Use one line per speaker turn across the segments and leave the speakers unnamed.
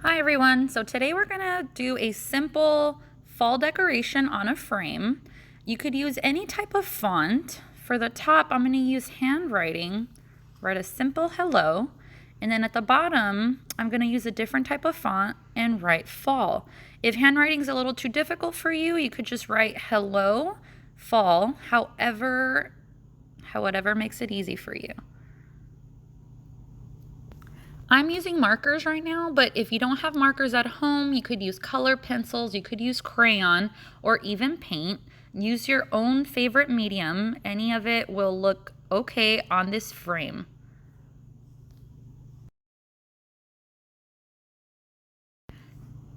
Hi everyone, so today we're gonna do a simple fall decoration on a frame. You could use any type of font. For the top, I'm gonna use handwriting, write a simple hello, and then at the bottom, I'm gonna use a different type of font and write fall. If handwriting's a little too difficult for you, you could just write hello, fall, however whatever makes it easy for you. I'm using markers right now, but if you don't have markers at home, you could use color pencils, you could use crayon, or even paint. Use your own favorite medium. Any of it will look okay on this frame.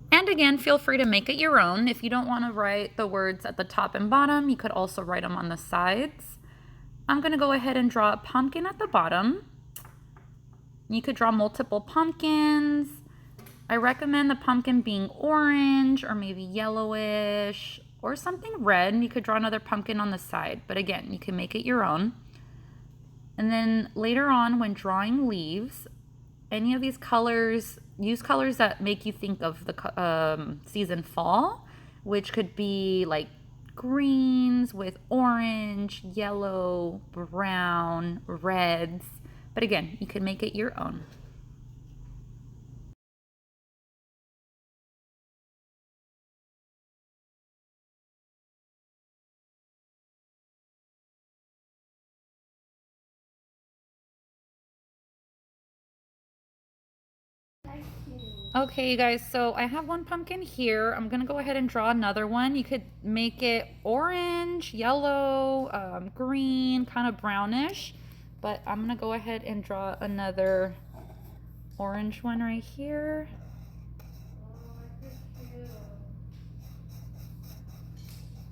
And again, feel free to make it your own. If you don't want to write the words at the top and bottom, you could also write them on the sides. I'm going to go ahead and draw a pumpkin at the bottom. You could draw multiple pumpkins. I recommend the pumpkin being orange or maybe yellowish or something red. You could draw another pumpkin on the side, but again, you can make it your own. And then later on, when drawing leaves, any of these colors, use colors that make you think of the season fall, which could be like greens with orange, yellow, brown, reds. But again, you can make it your own. Okay, you guys, so I have one pumpkin here. I'm gonna go ahead and draw another one. You could make it orange, yellow, green, kind of brownish, but I'm gonna go ahead and draw another orange one right here.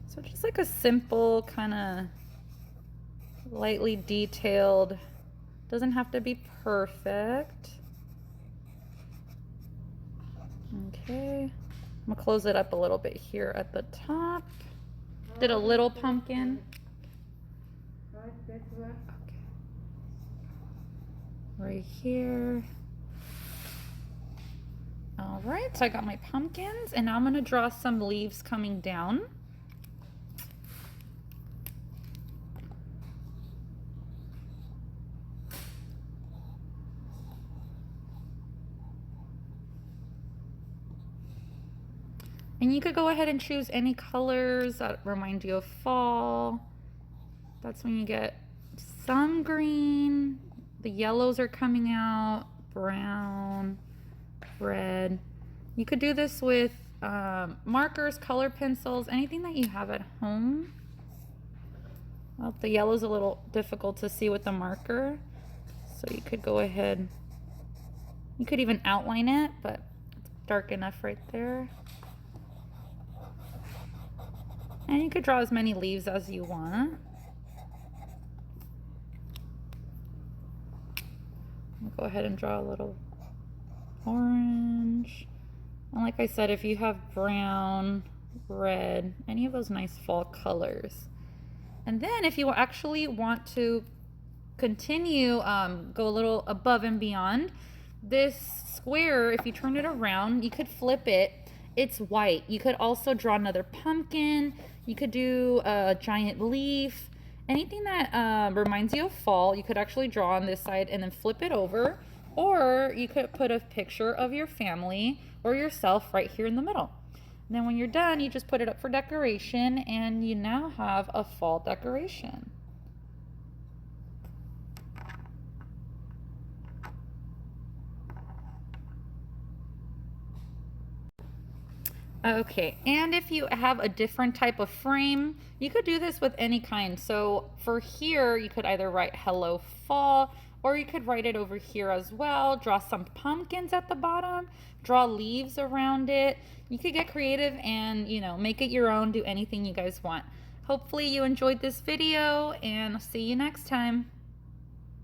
So just like a simple, kind of lightly detailed, doesn't have to be perfect. Okay, I'm gonna close it up a little bit here at the top. Did a little pumpkin. Okay. Right here. All right, so I got my pumpkins, and now I'm gonna draw some leaves coming down. And you could go ahead and choose any colors that remind you of fall. That's when you get some green, the yellows are coming out, brown, red. You could do this with markers, color pencils, anything that you have at home. Well, the yellow's a little difficult to see with the marker, so you could go ahead. You could even outline it, but it's dark enough right there. And you could draw as many leaves as you want. I'll go ahead and draw a little orange. And like I said, if you have brown, red, any of those nice fall colors. And then if you actually want to continue, go a little above and beyond, this square, if you turn it around, you could flip it. It's white. You could also draw another pumpkin. You could do a giant leaf. Anything that reminds you of fall, you could actually draw on this side and then flip it over. Or you could put a picture of your family or yourself right here in the middle. And then when you're done, you just put it up for decoration, and you now have a fall decoration. Okay, and if you have a different type of frame, you could do this with any kind. So for here, you could either write hello fall, or you could write it over here as well. Draw some pumpkins at the bottom, draw leaves around it. You could get creative and, make it your own, do anything you guys want. Hopefully you enjoyed this video, and I'll see you next time.